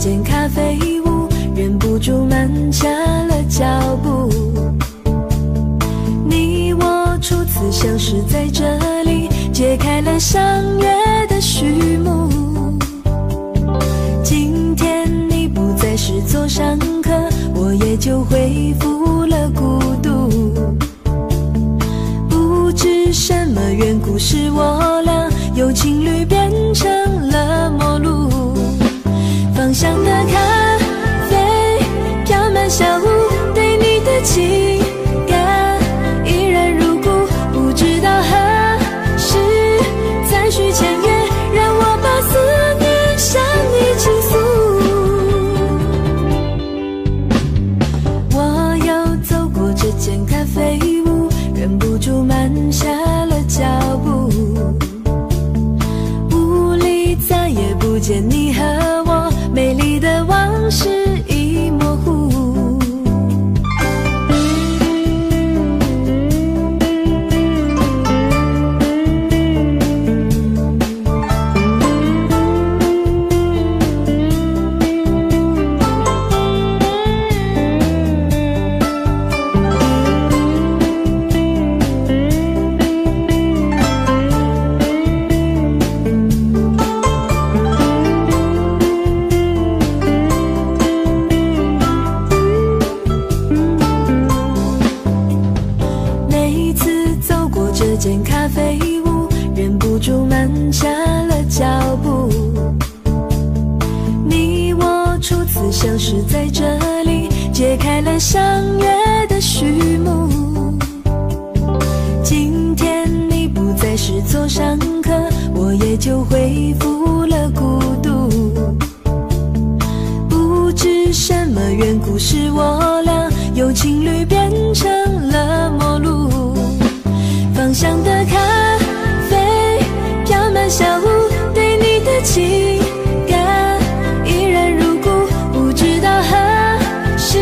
间咖啡屋，忍不住慢下了脚步。你我初次相识在这里，揭开了相约的序幕。今天你不再是座上客，我也就恢复了孤独。不知什么缘故，使我俩由情侣变成了陌路。芳香的咖啡飘满小屋，对你的情感依然如故。不知道何时再续前约，让我把思念向你倾诉。我又走过这间咖啡屋，忍不住慢下了脚步。屋里再也不见你和我，美丽的往事已模糊。这间咖啡屋，忍不住慢下了脚步。你我初次相识在这里，揭开了相约的序幕。今天你不再是座上客，我也就恢复了孤独。不知什么缘故，使我俩由情侣变成了陌路。芳香的咖啡飘满小屋，对你的情感依然如故。不知道何时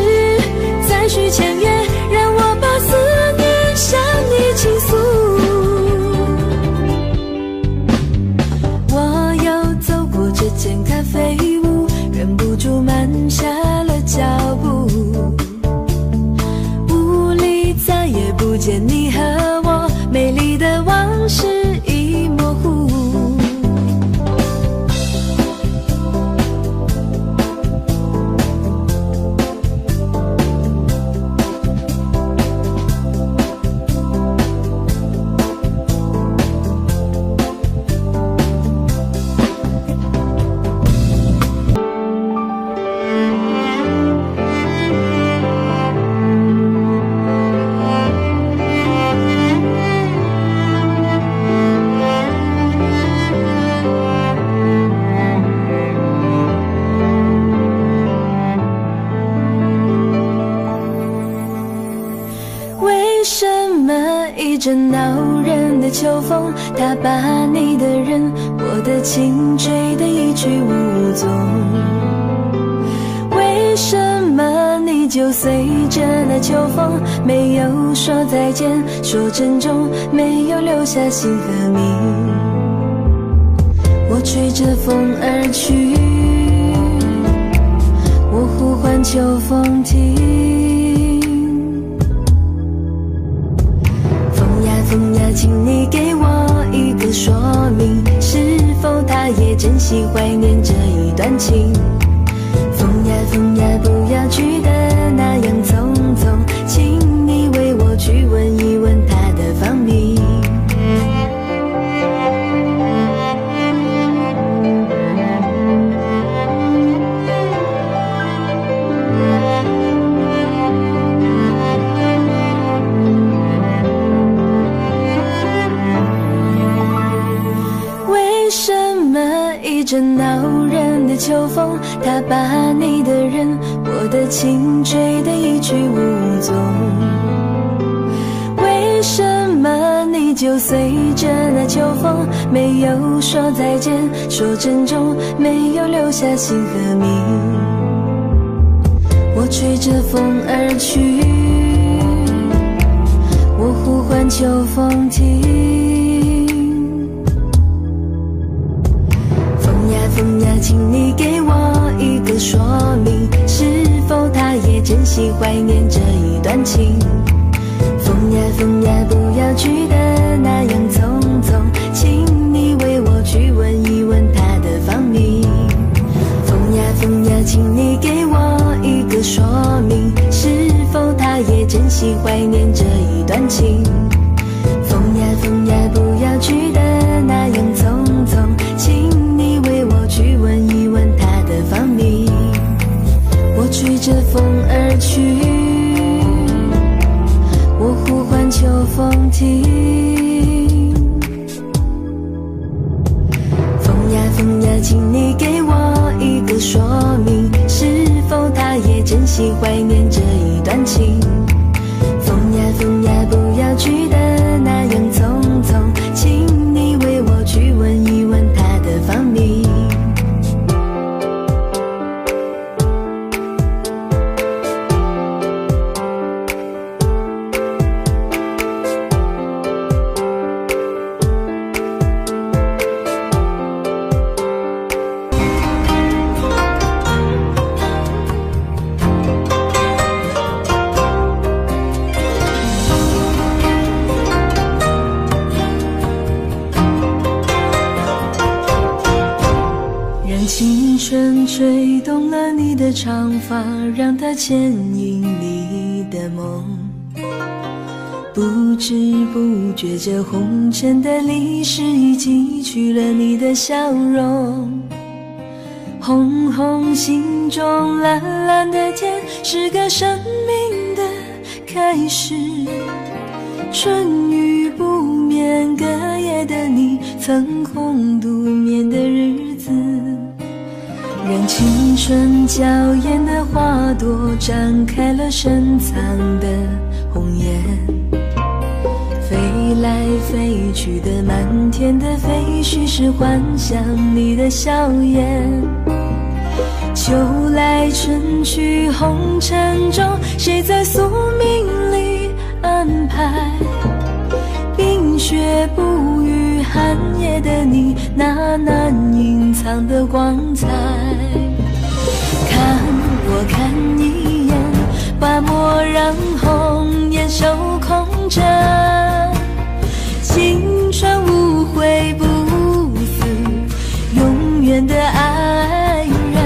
再续前约，让我把思念向你倾诉。我又走过这间咖啡屋，忍不住慢下了脚步。屋里再也不见你和我，美丽的往事已模糊。为什么一阵恼人的秋风，它把你的人，我的情吹得一去无踪？为什么你就随着那秋风，没有说再见，说珍重，没有留下姓和名？我吹着风而去，我呼唤秋风停。风呀，请你给我一个说明，是否他也珍惜怀念这一段情？风呀，不要去的那样匆匆，请你为我去问一问他的芳名。一阵恼人的秋风，它把你的人，我的情吹得一去无踪。为什么你就随着那秋风，没有说再见，说珍重，没有留下姓和名？我吹着风而去，我呼唤秋风停。风呀，请你给我一个个说明，是否他也珍惜怀念这一段情？风呀风呀，不要去的那样匆匆，请你为我去问一问他的芳名。风呀风呀，请你给我一个说明，是否他也珍惜怀念这一段情？风呀风呀，不要去的那样匆匆，请你为我去问一问他的芳名。我追着风而去，我呼唤秋风停。风呀风呀，请你给我一个说明，是否他也珍惜怀念这一段情？风呀风呀，不要去的那样匆匆，请你为我去问一问他的芳名。青春吹动了你的长发，让它牵引你的梦。不知不觉，这红尘的历史已记取了你的笑容。红红心中蓝蓝的天，是个生命的开始。春雨不眠，隔夜的你曾空独眠的日子，让青春娇艳的花朵展开了深藏的红颜。飞来飞去的满天的飞絮，是幻想你的笑颜。秋来春去红尘中，谁在宿命里安排？冰雪不语寒夜的你，那难隐藏的光彩。看我看一眼，把墨染红颜手空着。青春无悔不死，永远的爱人。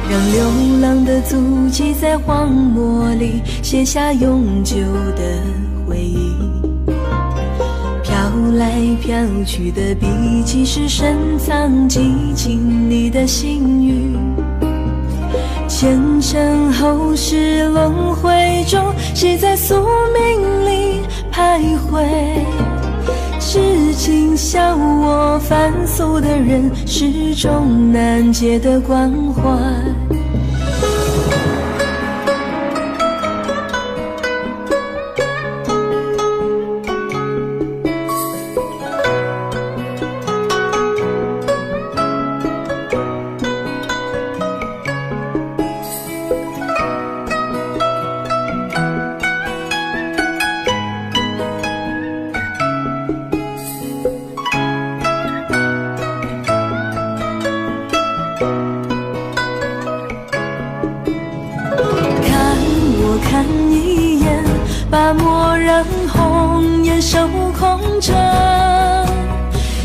让流浪的足迹在荒漠里写下永久的回忆。飘来飘去的笔记，是深藏激情你的心语。前尘后世轮回中，谁在宿命里徘徊？痴情笑我凡俗的人，始终难解的关怀。看一眼，把墨染红颜手空着。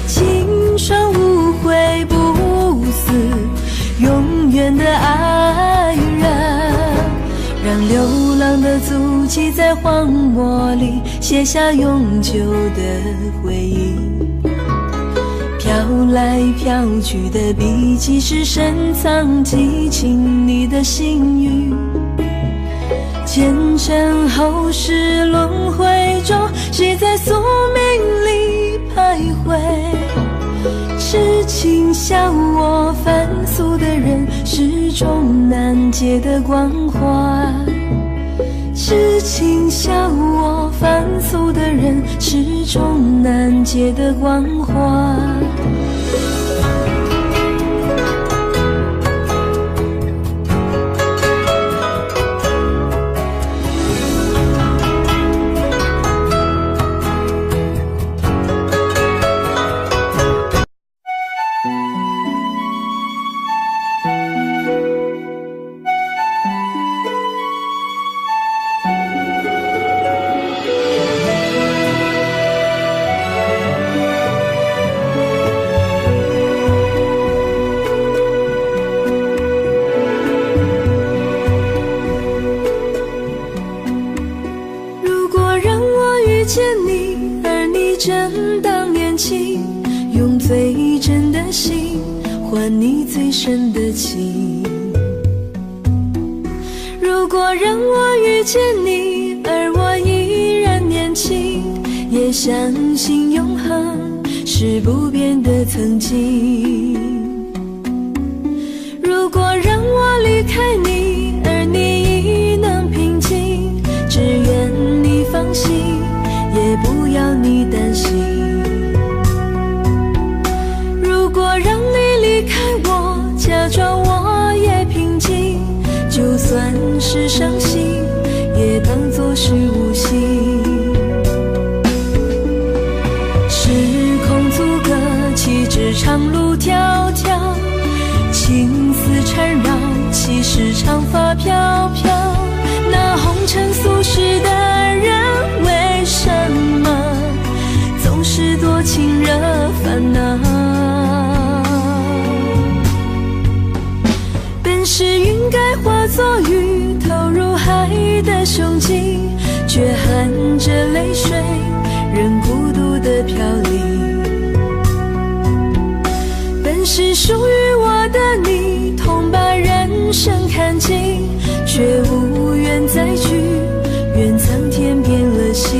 青春无悔不死，永远的爱人。让流浪的足迹在荒漠里写下永久的回忆。飘来飘去的笔记，是深藏激情你的心语。前尘后世轮回中，谁在宿命里徘徊？痴情笑我凡俗的人，始终难解的关怀。痴情笑我凡俗的人，始终难解的关怀。还你最深的情。如果让我遇见你，而我依然年轻，也相信永恒是不变的曾经。如果让我离开你，而你亦能平静，只愿你放心，也不要你担心。如果让你离开我，假装我也平静，就算是伤心，也当作是无心。时空阻隔，岂止长路迢迢，情丝缠绕，岂是长发飘飘。那红尘俗世的人，为什么总是多情惹烦恼？本是云该化作雨，投入海的胸襟，却含着泪水，任孤独的飘零。本是属于我的你，痛把人生看尽，却无缘再聚，愿苍天变了心。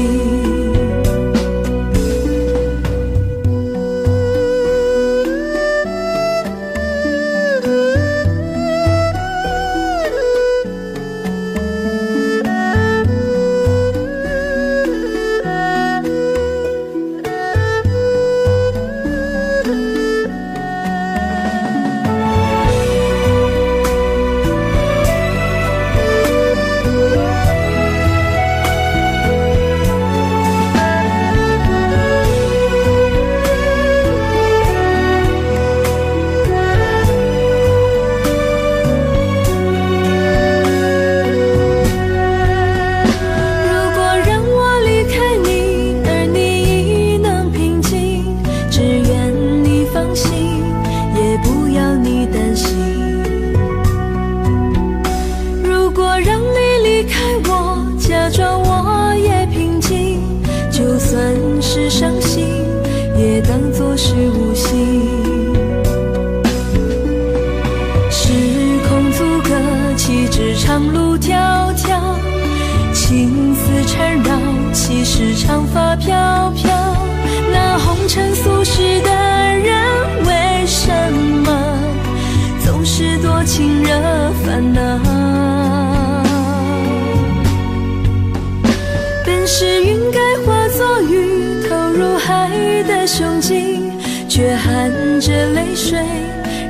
却含着泪水，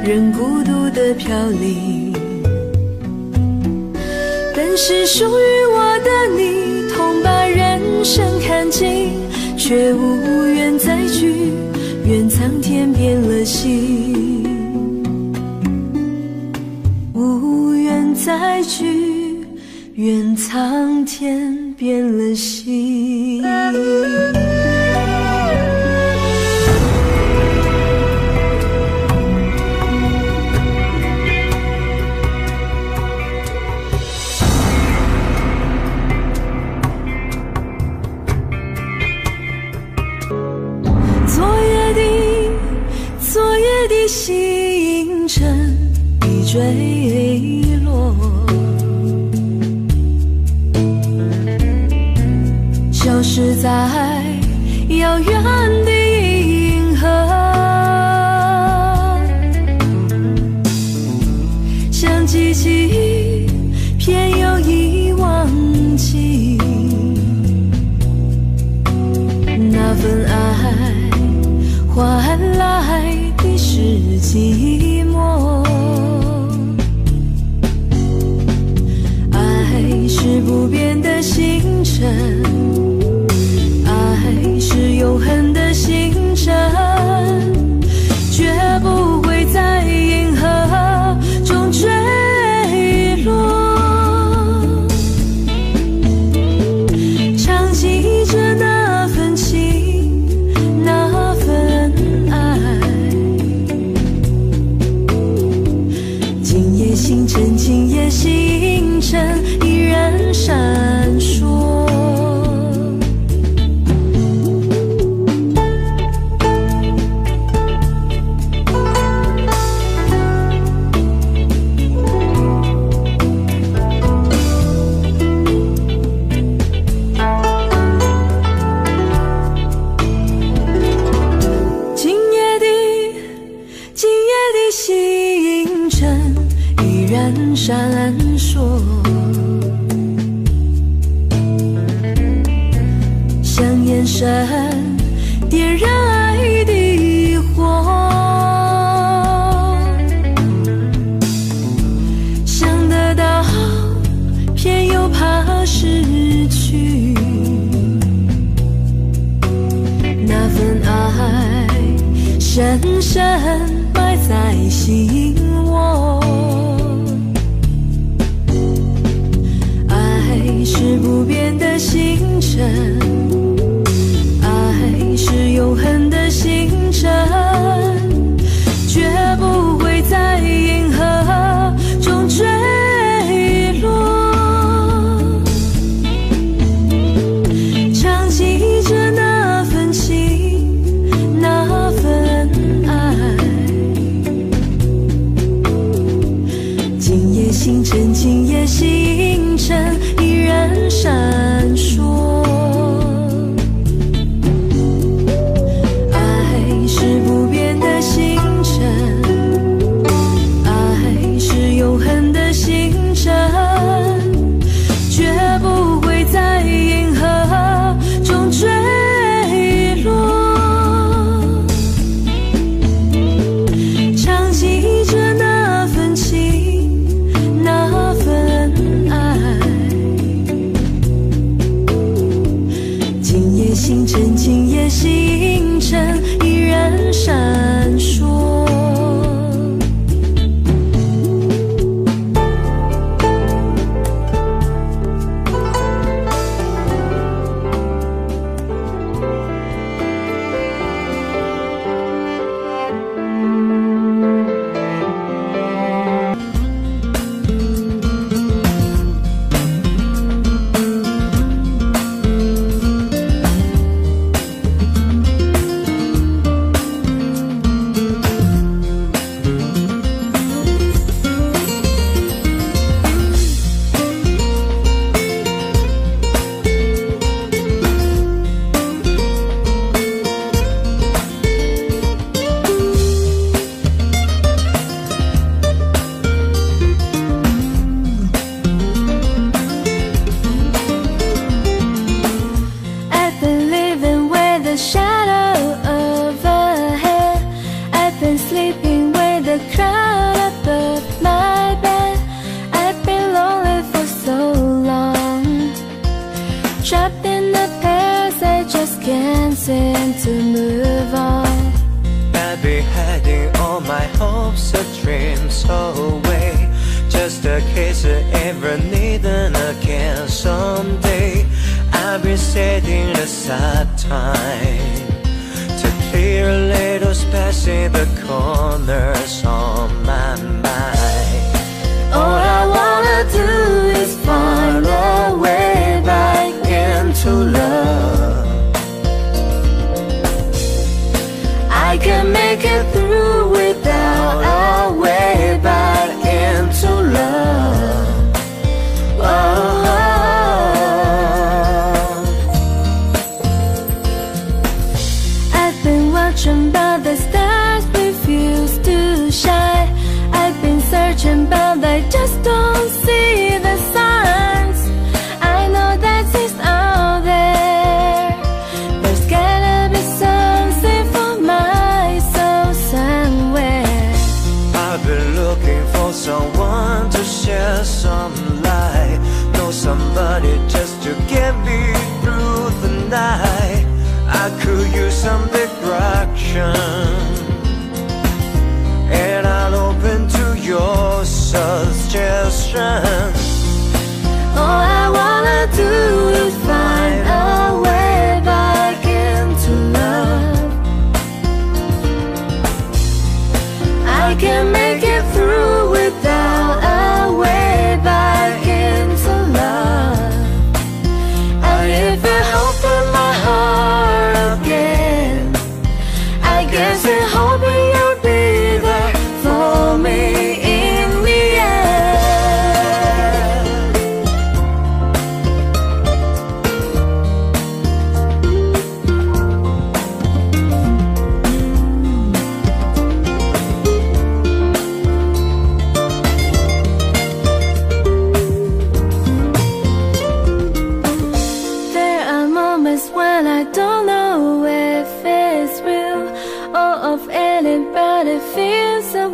任孤独的飘零。本是属于我的你，痛把人生看尽，却无缘再聚，愿苍天变了心。无缘再聚，愿苍天变了心。星辰已坠落，消失在遥远的银河，像记起偏又已忘记那份爱换来是寂寞。依然闪烁，像眼神点燃爱的火，想得到偏又怕失去，那份爱深深埋在心窝，爱是不变的星辰，爱是永恒的星辰，绝不会在银河中坠落，唱起着那份情，那份爱，今夜星辰，今夜星辰依然闪烁，爱是不变的星辰，爱是永恒的星辰，绝不会在银河中坠落，唱起着那份情，那份爱，今夜星辰，今夜星辰依然闪烁。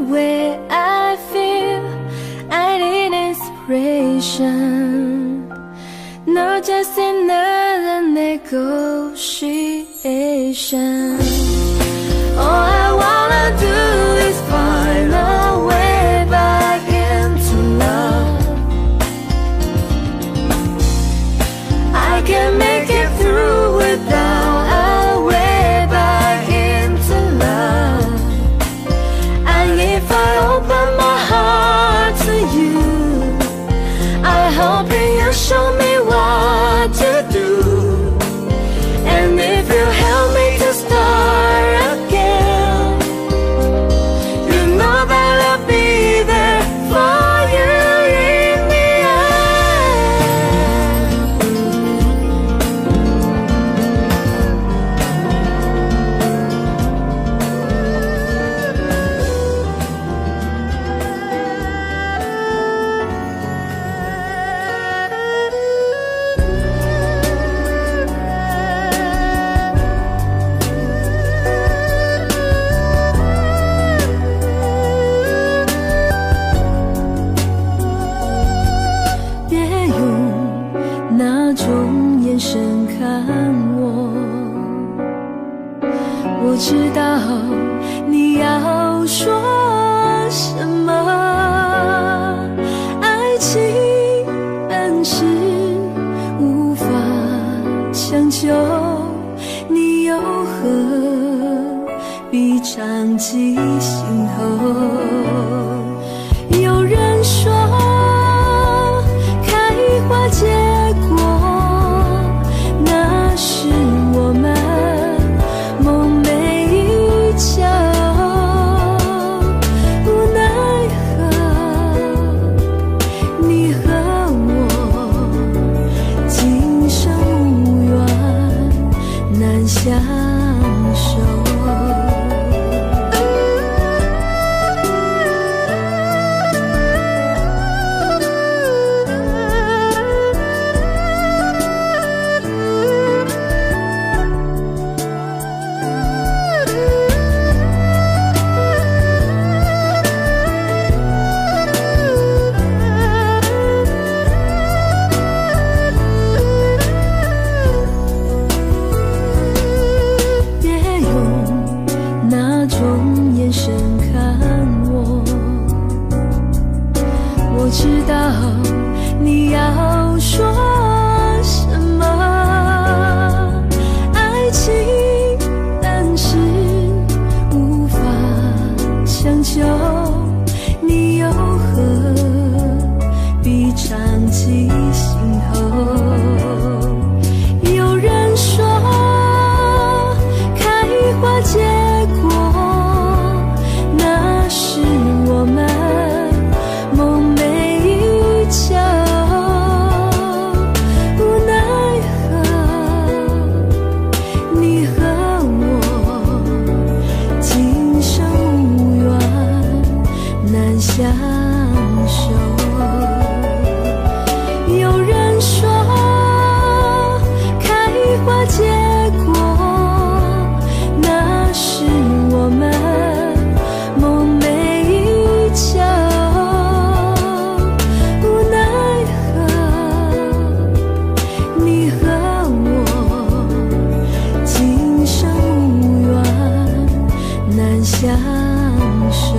way I feel. I need inspiration, not just another negotiation. All I wanna do is find a way back into love. I can make it through without a way back into love. And if I open my heart to you, I hope you'll show me what to do. And if you help me to start again, you know that I'll be there for you in the那种眼神看我，我知道你要说什么。爱情本是无法强求，你又何必长记心头？有人说开花结果，那是我们梦寐以求。无奈何，你和我今生无缘，难相守。我知道你要说什么，爱情本是无法强求，你又何必长记心头？有人说开花结果，那是我们梦寐以求。无奈何，你和我今生无缘，难相守。有人说开花结果，那是我们梦寐以求。无奈何，你和我今生无缘，难相守。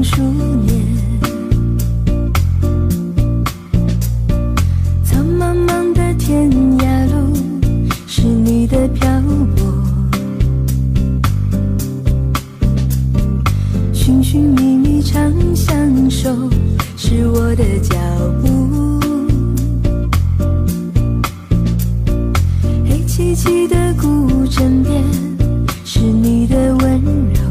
数年。苍茫茫的天涯路，是你的漂泊，寻寻觅觅常相守，是我的脚步。黑漆漆的古镇边，是你的温柔。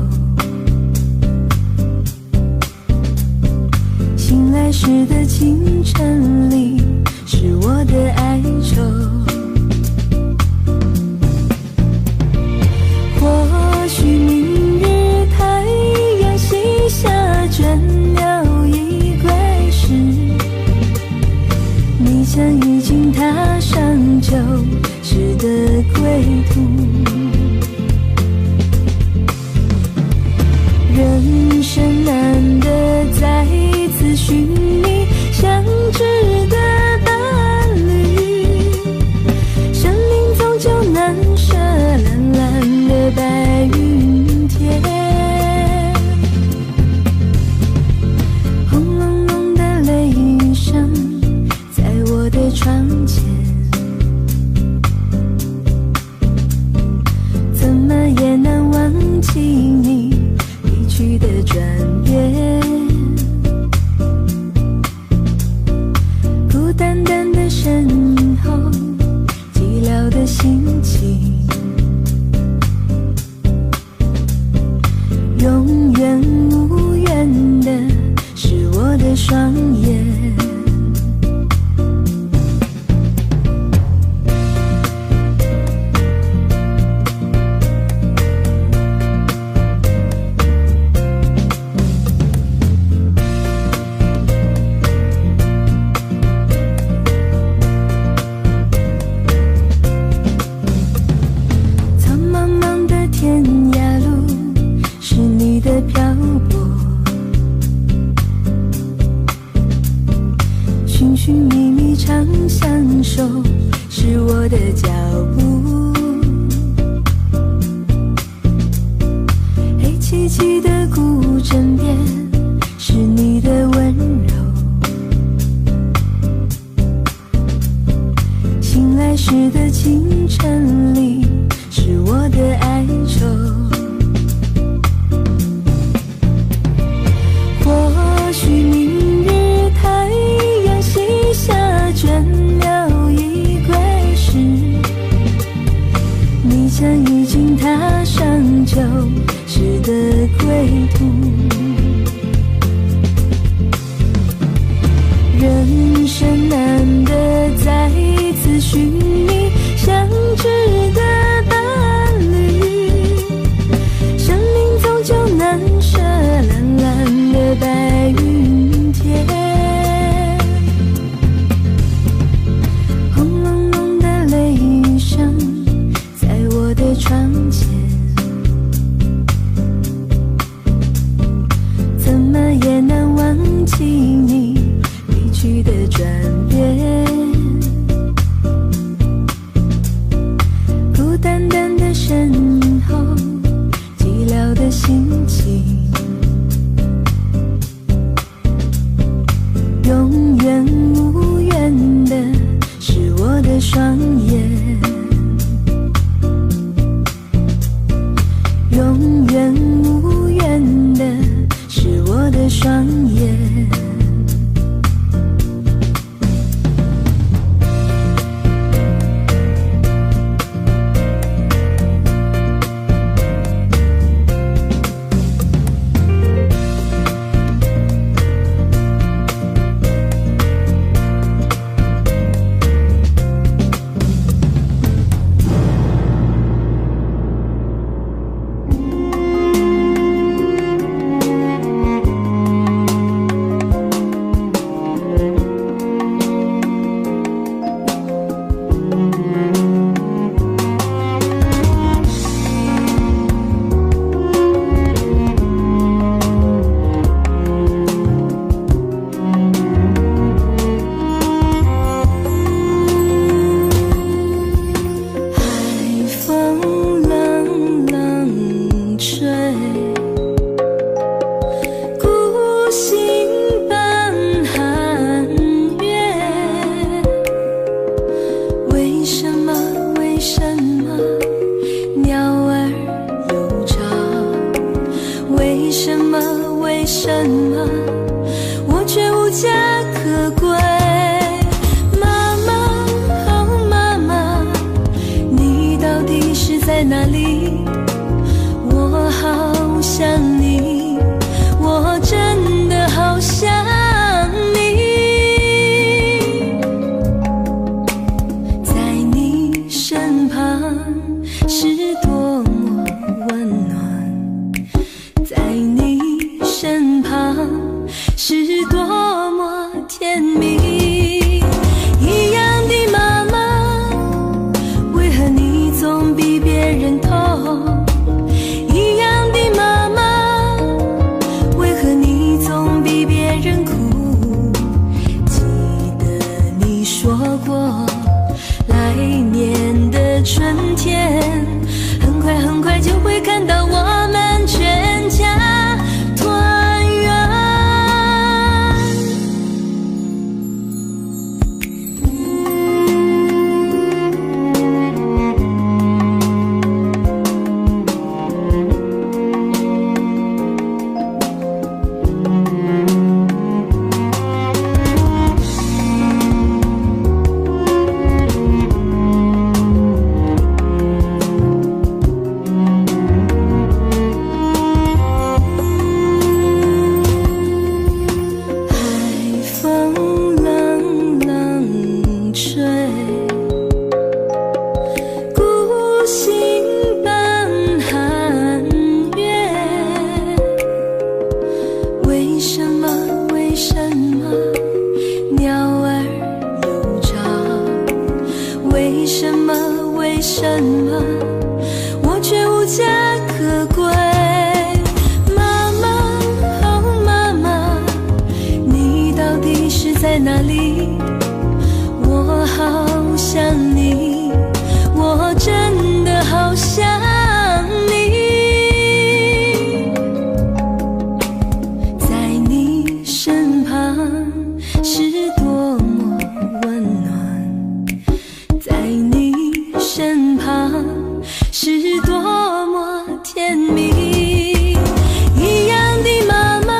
醒来时的清晨里，是我的哀愁。或许明日太阳西下，倦鸟已归时，你将已经踏上旧时的归途。人生难得再次寻觅相知的伴侣，生命终究难舍蓝蓝的白云天。轰隆隆的雷声在我的窗前，怎么也难忘记你离去的转变。孤单单的身后，寂寥的心情，永远无缘的是我的双眼。寻寻觅觅常相守，是我的脚步。黑漆漆的古镇边，是你的温柔。醒来时的清晨里，是我的哀愁。或许明日太阳西下，倦鸟已归时，你将已经踏上旧时的归途。人生难得再次寻觅相知的伴侣，生命终究难舍蓝蓝的白云天。轰隆隆的雷声在我的窗前，怎么也难忘记你离去的转变。孤单单的身后，寂寥的心情，永远无缘的是我的双眼。永远无缘的是我的双眼。么，我却无家可归。妈妈，哦妈妈，你到底是在哪里？我好想你，我真的好想你。在你身旁是多么温暖，在你身旁是多么甜蜜。一样的妈妈，为何你总比别人痛？一样的妈妈，为何你总比别人苦？记得你说过，来年的春天，很快很快就会看到我们全家团圆。为什么我却无家可归？妈妈，哦妈妈，你到底是在哪里？我好想你，我真的好想你。在你身旁是多么温暖，在你身旁是多么甜蜜。一样的妈妈，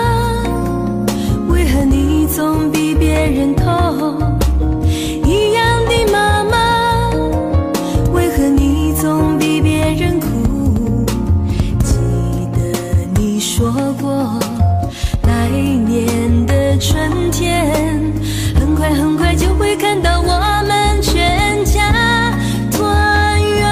为何你总比别人痛？一样的妈妈，为何你总比别人苦？记得你说过，来年的春天，很快很快就会看到我们全家团圆。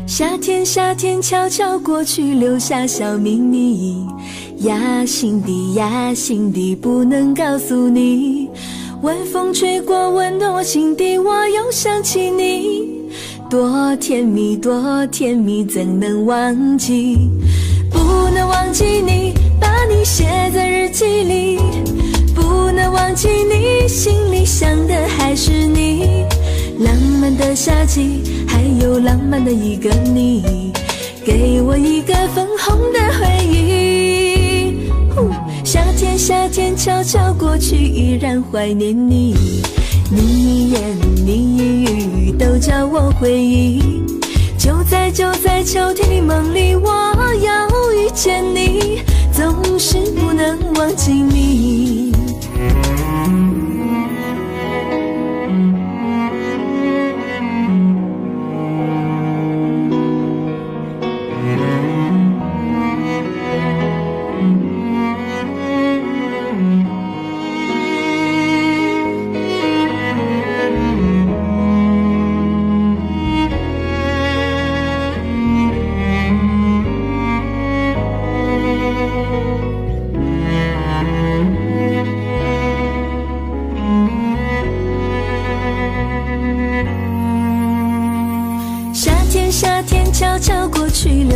夏天，夏天悄悄过去，留下小秘密，压心底，压心底，不能告诉你。晚风吹过，温暖我心底，我又想起你，多甜蜜，多甜蜜，怎能忘记？不能忘记你，把你写在日记里，不能忘记你，心里想的还是你。浪漫的夏季，还有浪漫的一个你，给我一个粉红的回忆。夏天，夏天悄悄过去，依然怀念你，你一言你一语都叫我回忆。就在秋天的梦里，我要遇见你，总是不能忘记你。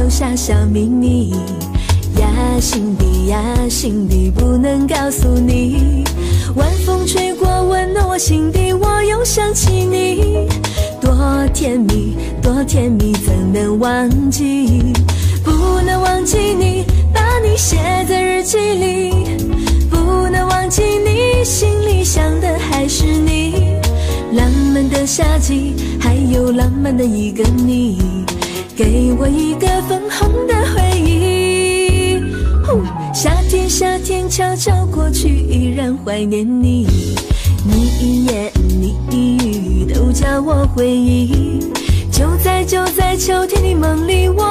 留下小秘密呀，心底呀，心底不能告诉你。晚风吹过，温暖我心底，我又想起你，多甜蜜，多甜蜜，怎能忘记？不能忘记你，把你写在日记里，不能忘记你，心里想的还是你。浪漫的夏季，还有浪漫的一个你，给我一个粉红的回忆。夏天，夏天悄悄过去，依然怀念你。你一言，你一语，都叫我回忆。就在秋天的梦里，我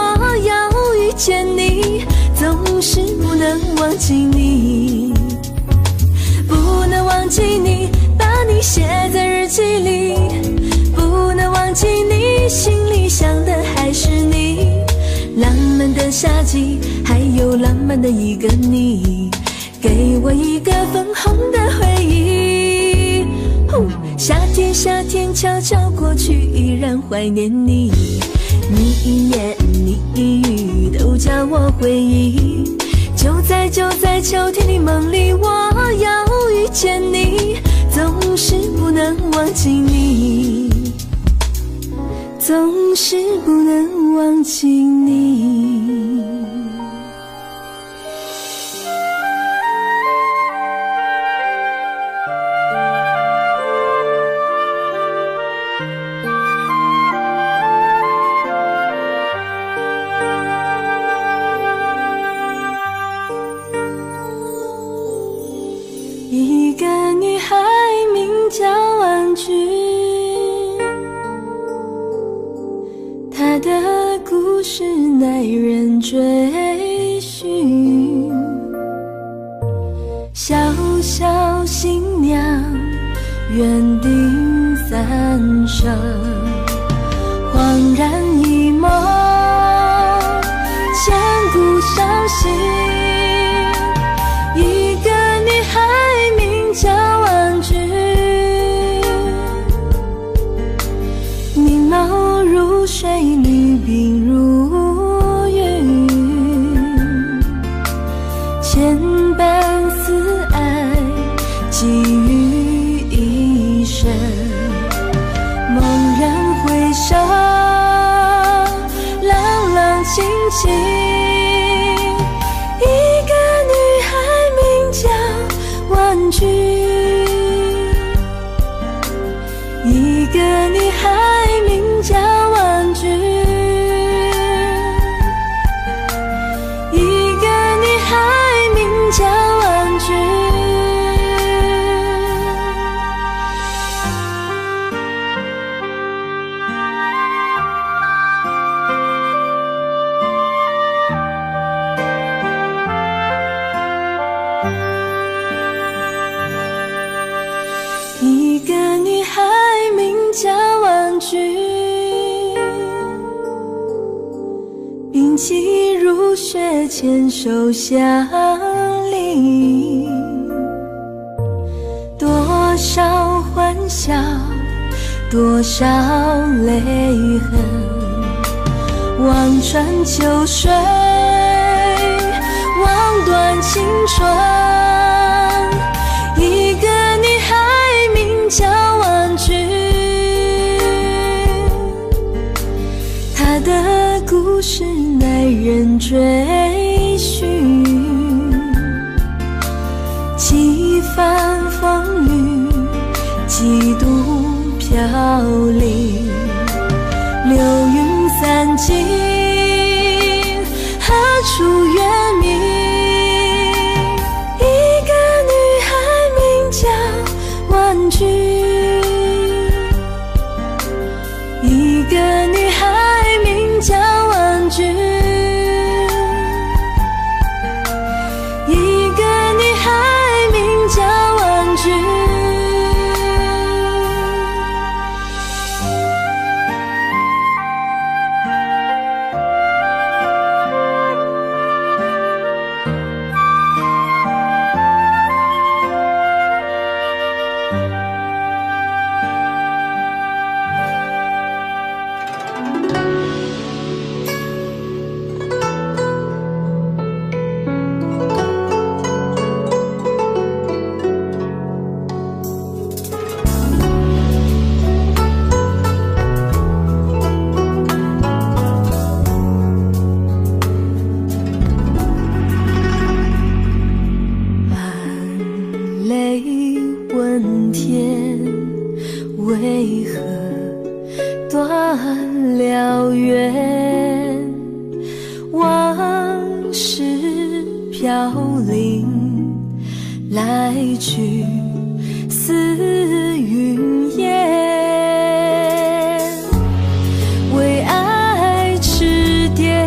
要遇见你，总是不能忘记你，不能忘记你，把你写在日记里，不能忘记你，心里想的还是你。浪漫的夏季，还有浪漫的一个你，给我一个粉红的回忆。夏天，夏天悄悄过去，依然怀念你。你一言，你一语，都叫我回忆。就在秋天的梦里，我要遇见你，总是不能忘记你，总是不能忘记你。一个女孩名叫婉君，她的故事耐人追寻。小小新娘缘定三生，恍然一梦，千古伤心。一个女孩名叫婉君，明眸如水，绿鬓如云，千般思爱寄予一生。猛然回首，朗朗清清，一个女孩名叫婉君，一个女孩名叫婉君，一个女孩名叫婉君。一个女孩名叫婉君，冰肌如雪，牵手相邻。多少欢笑，多少泪痕，望穿秋水，望断青春。一个女孩名叫婉君，她的故事耐人追寻。几番风雨，几度飘零，流云散尽，何处月明？一个女孩名叫婉君，一个女孩名叫婉君，一个女孩名叫婉君。飘零，来去似云烟，为爱痴癫，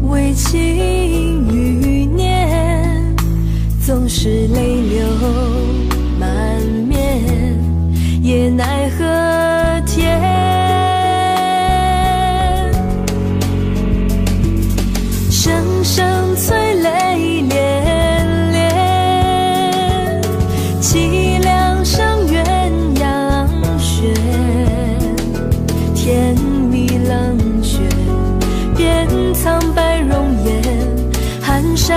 为情欲念，总是泪流满面，也奈何天。声声催泪连连，凄凉伤鸳鸯雪，天迷冷却，变苍白容颜，寒山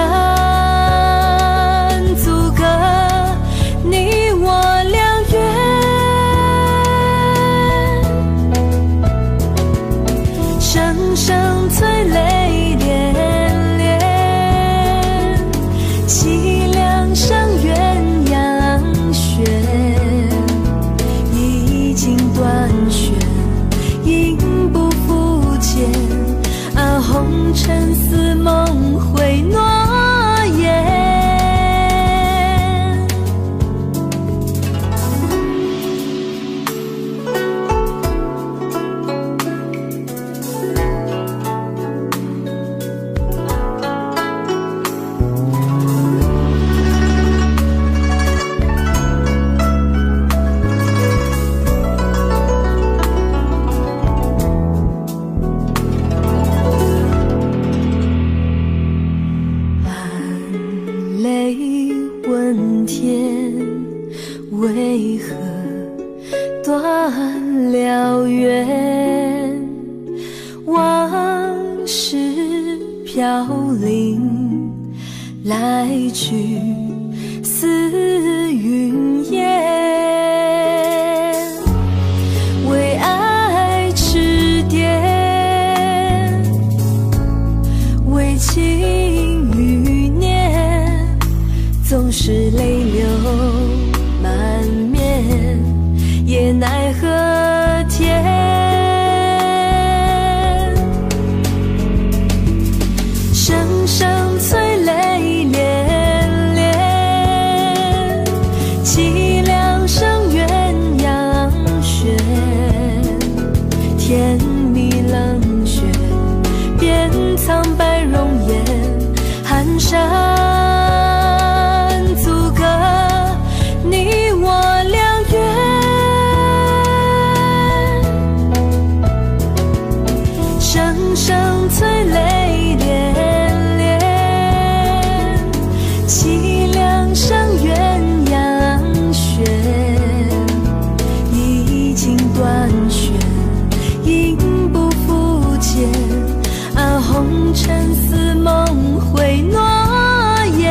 阻隔你我两缘，声声催泪连连，凄凉伤鸳鸯雪，已经断弦，应不复见。啊，红尘似梦回诺言。问天为何断了缘，往事飘零，来去似云烟，为爱痴癫，为情欲念，总是泪流满面，也奈何天。声声催泪连连，凄凉伤鸳鸯雪，天迷冷却，变苍白容颜，寒山阻隔你我两缘，声声催泪连连，凄凉伤鸳鸯雪，已经断弦，应不复见。啊，红尘似梦回诺言。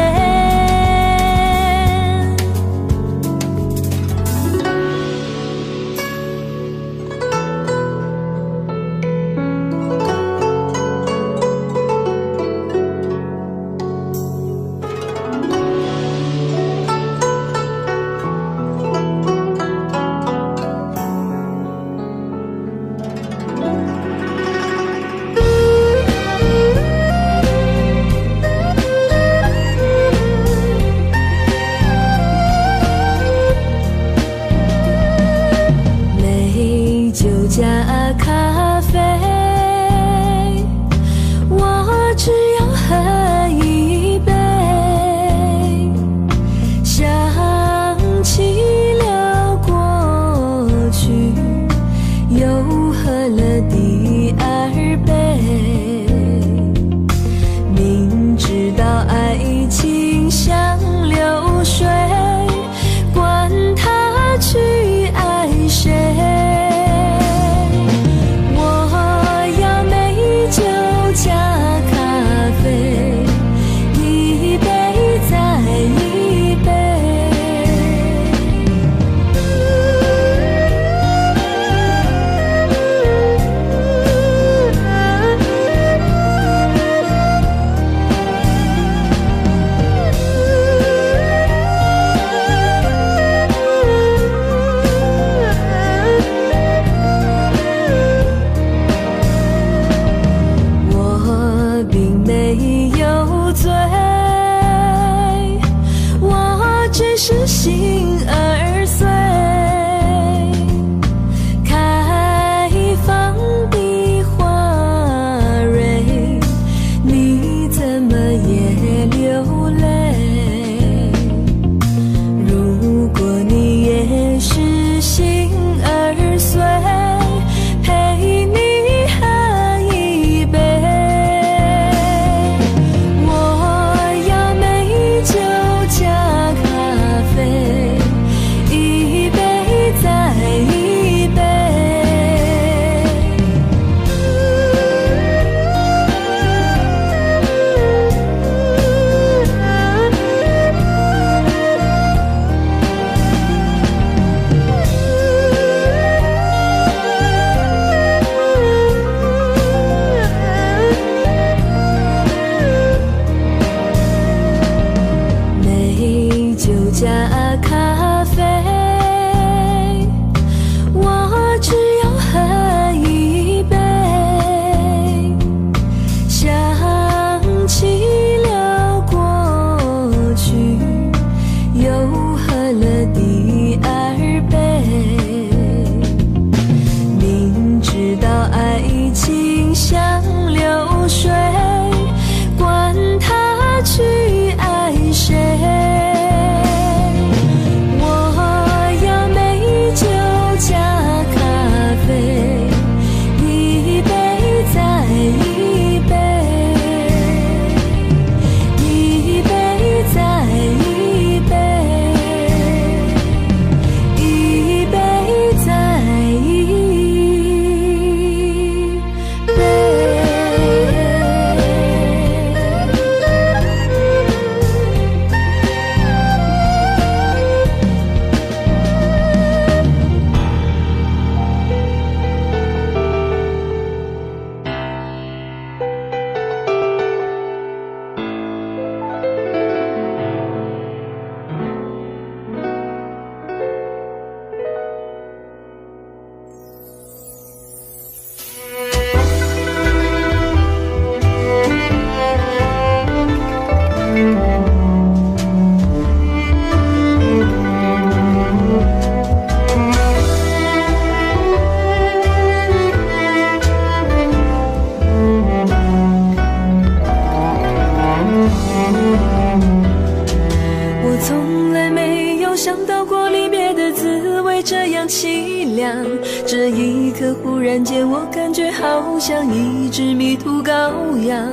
我感觉好像一只迷途羔羊，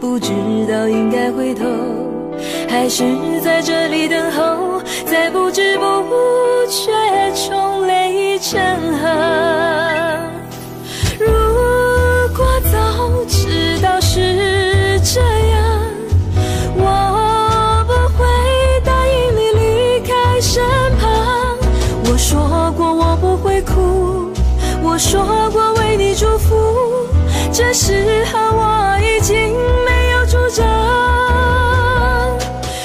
不知道应该回头，还是在这里等候，在不知不觉中泪成河。如果早知道是这样，我不会答应你离开身旁。我说过我不会哭，我说过为你祝福，这时候我已经没有主张。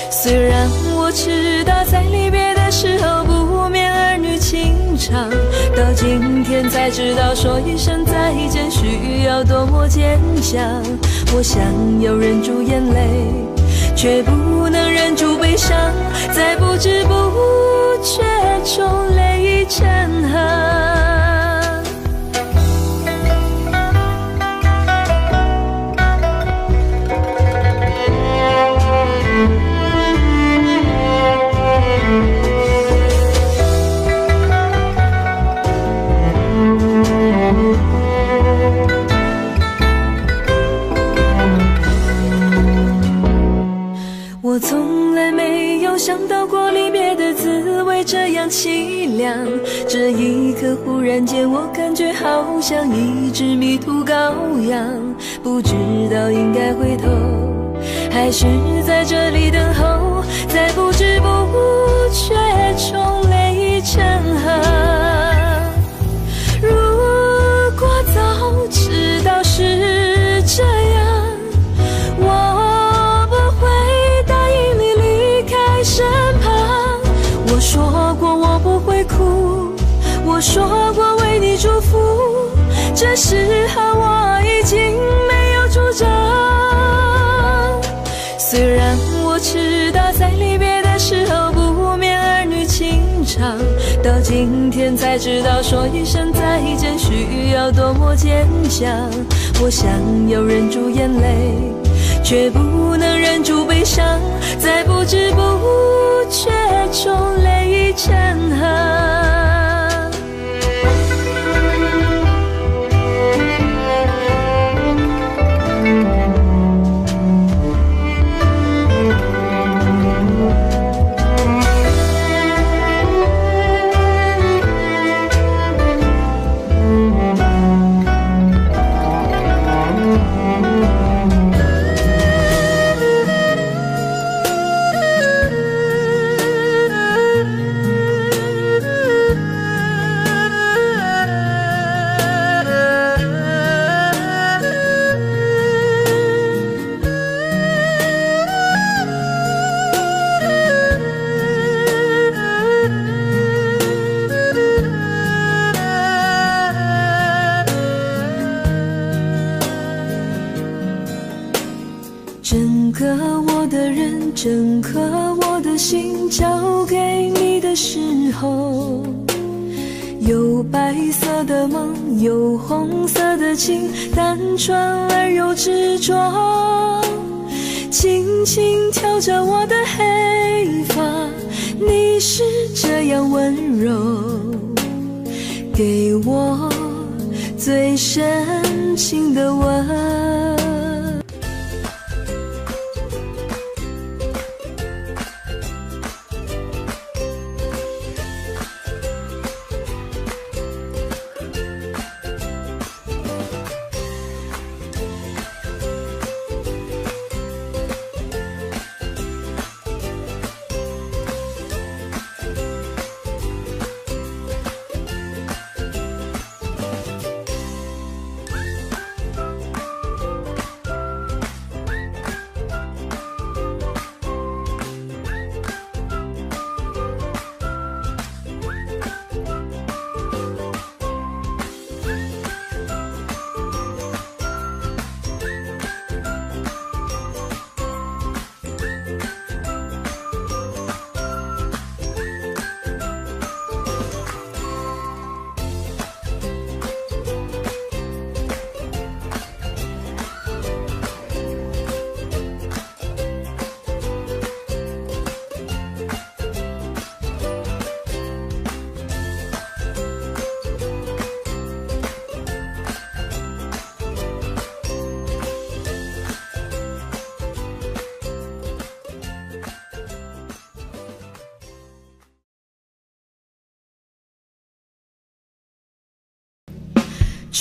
虽然我知道在离别的时候不免儿女情长，到今天才知道说一声再见需要多么坚强。我想要忍住眼泪，却不能忍住悲伤，在不知不觉中泪成河。我从来没有想到过离别的滋味这样凄凉，这一刻忽然间我感觉好像一只迷途羔羊，不知道应该回头，还是在这里等候，在不知不觉中泪成河。如果早知道是这样，我不会答应你离开身旁。我说过我不会哭，我说过为你祝福，这时候我已经没有主张。虽然我知道在离别的时候不免儿女情长，到今天才知道说一声再见需要多么坚强。我想要忍住眼泪，却不能忍住悲伤，在不知不觉中泪成河。整个我的人，整颗我的心交给你的时候，有白色的梦，有红色的情，单纯而又执着，轻轻挑着我的黑发，你是这样温柔，给我最深情的吻。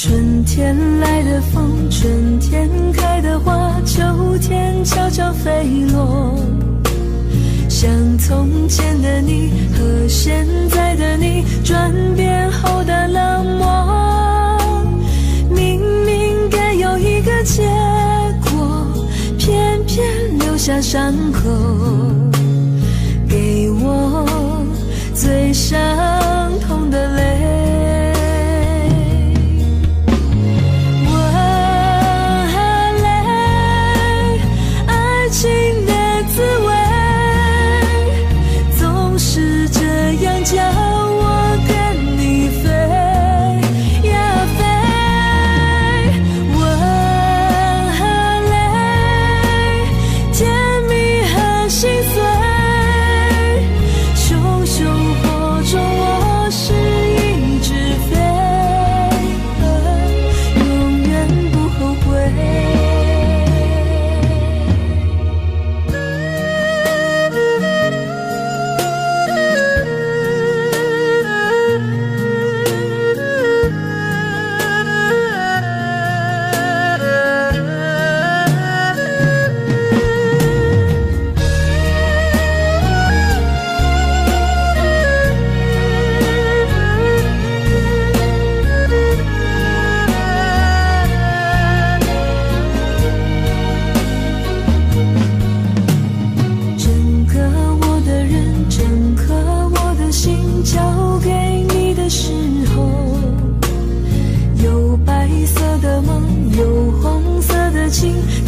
春天来的风，春天开的花，秋天悄悄飞落。像从前的你和现在的你，转变后的冷漠。明明该有一个结果，偏偏留下伤口，给我最伤痛的泪。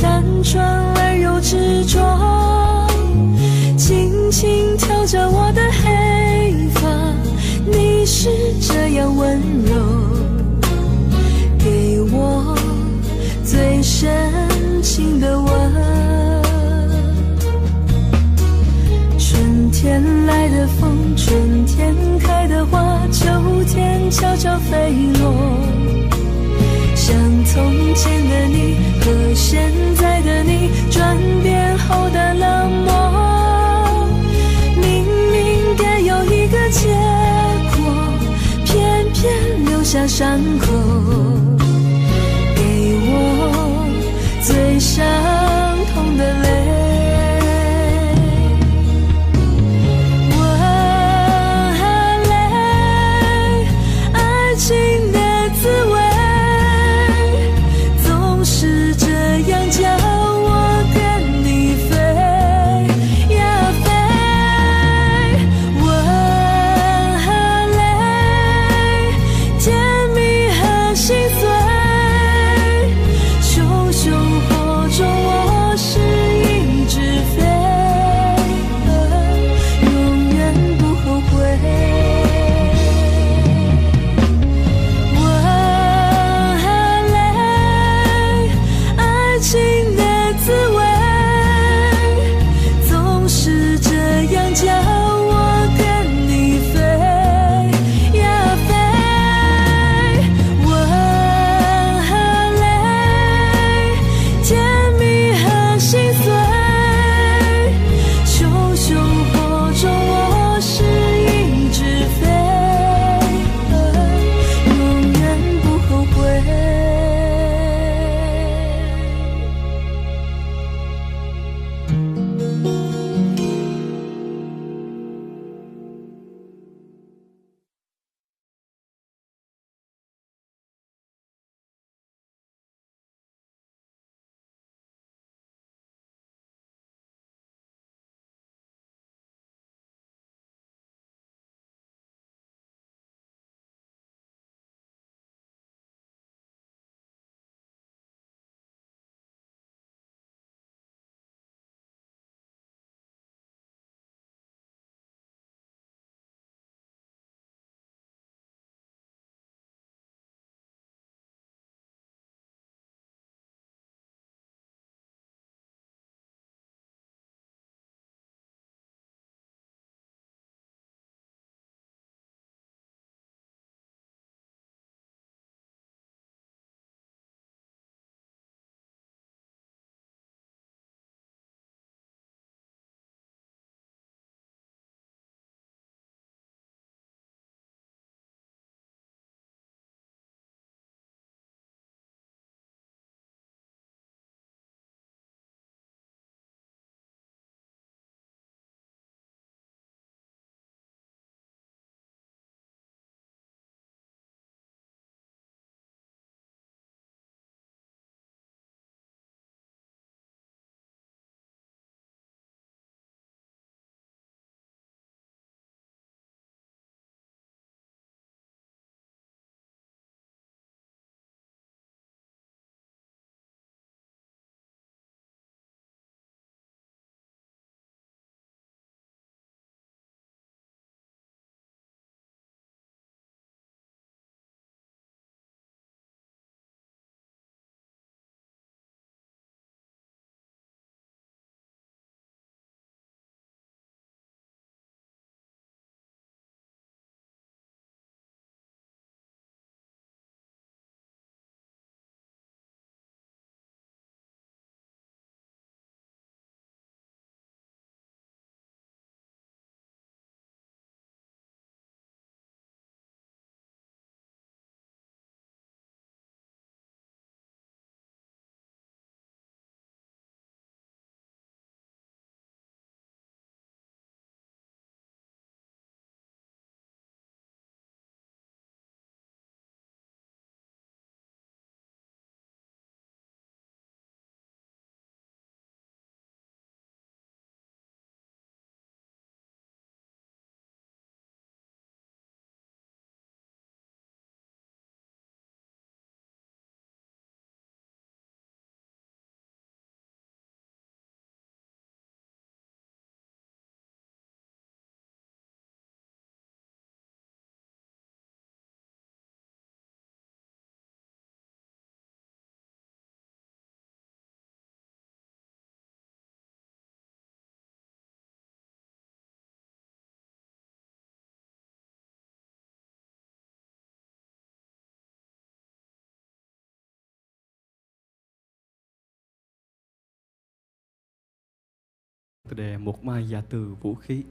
单纯而又执着，轻轻挑着我的黑发，你是这样温柔，给我最深情的吻。春天来的风，春天开的花，秋天悄悄飞落。像从前的你和现在的你，转变后的冷漠。明明该有一个结果，偏偏留下伤口，给我最伤痛的泪。爱情的滋味总是 đề Một Mai Dạ Từ Vũ Khí.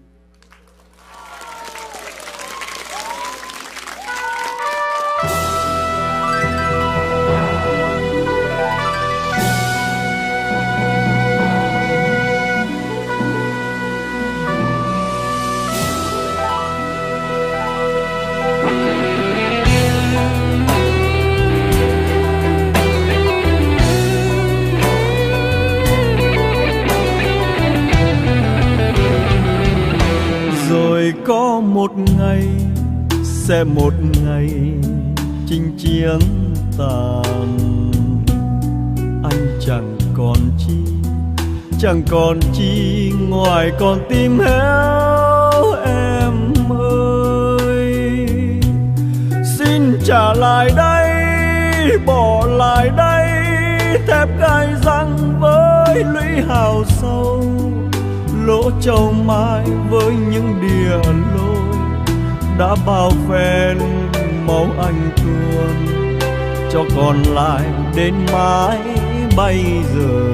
Có một ngày, sẽ một ngày chinh chiến tàn. Anh chẳng còn chi ngoài con tim héo em ơi. Xin trả lại đây, bỏ lại đây thép gai răng với lũy hào sâu, lỗ châu mai với những đìa lôi đã bao phen máu anh tuôn, cho còn lại đến mãi bây giờ.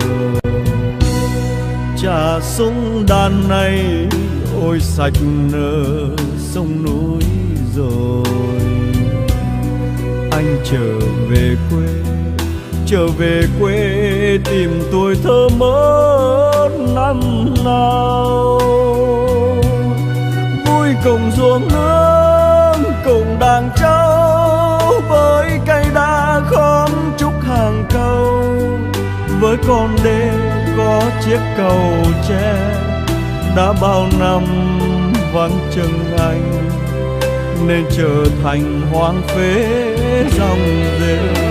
Trà súng đàn này ôi sạch nở sông núi rồi. Anh trở về quê tìm tuổi thơ mất năm nào. Vui cùng ruộng nương cùng đàn trâu, với cây đa khóm trúc hàng câu, với con đê có chiếc cầu tre đã bao năm vắng chân anh, nên trở thành hoang phế dòng rêu.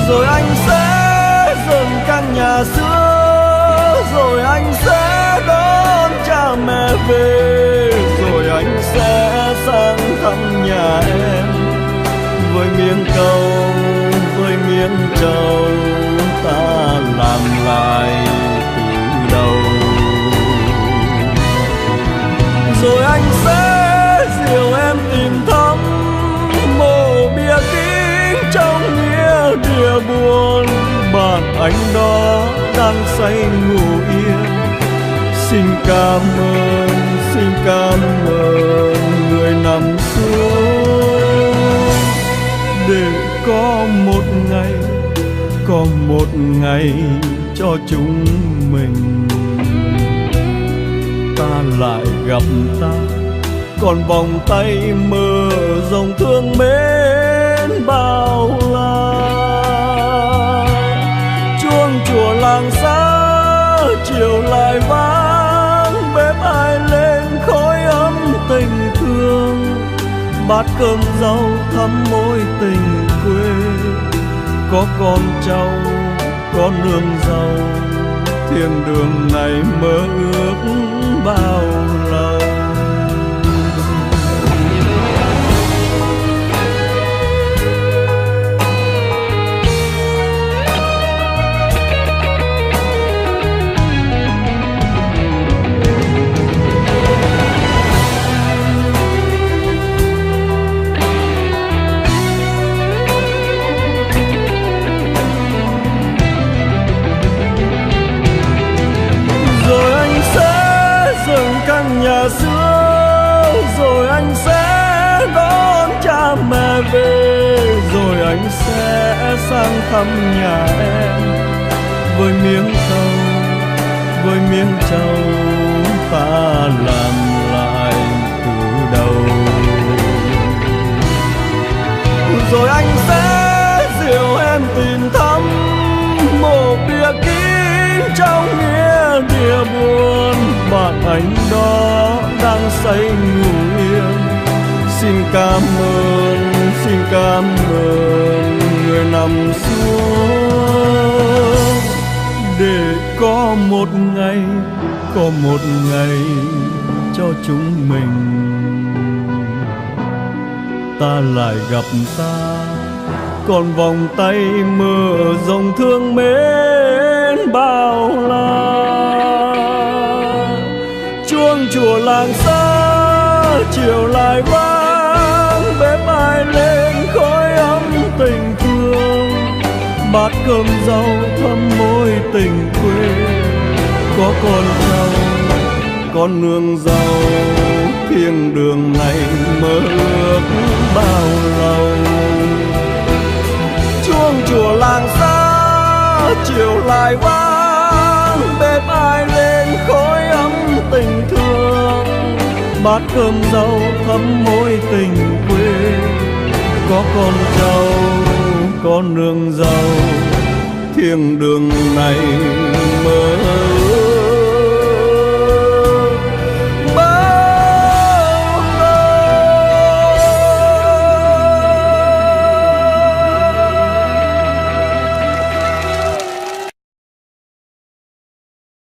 Rồi anh sẽ dựng căn nhà xưa, rồi anh sẽ đón cha mẹ về, rồi anh sẽ sang thăm nhà em với miếng câu, với miếng trầu ta làm lại từ đầu. Rồi anh sẽ dìu em tìm thăm mộ bia kính trong nghĩa địa buồn, bạn anh đó đang say ngủ yên. Xin cảm ơn người nằm xuống, để có một ngày cho chúng mình ta lại gặp ta, còn vòng tay mơ dòng thương mến bao la. Chuông chùa làng xa chiều lại vang, bếp ai lên khói ấm tình thương, bát cơm rau thắm mối tình quê. Có con cháu có nương rau, thiên đường này mơ ước bao lâu. Nhà xưa, rồi anh sẽ đón cha mẹ về, rồi anh sẽ sang thăm nhà em với miếng trầu ta làm lại từ đầu. Rồi anh sẽ dìu em tìm thăm mộ bia kín trong nghĩa địa buồn, bạn anh đó đang say ngủ yên. Xin cảm ơn người nằm xuống, để có một ngày cho chúng mình ta lại gặp ta, còn vòng tay mơ dòng thương mến bao la. Chuông chùa làng xa chiều lại vang, bếp ai lên khói ấm tình thương, bát cơm rau thắm mối tình quê. có con trâu con nương dâu, thiên đường này mơ ước bao lâu. Chuông chùa làng xa chiều lại vang, bếp ai lên khói ấm tình thương, bát cơm rau thắm mối tình quê, có con trâu con nương dâu, thiên đường này mơ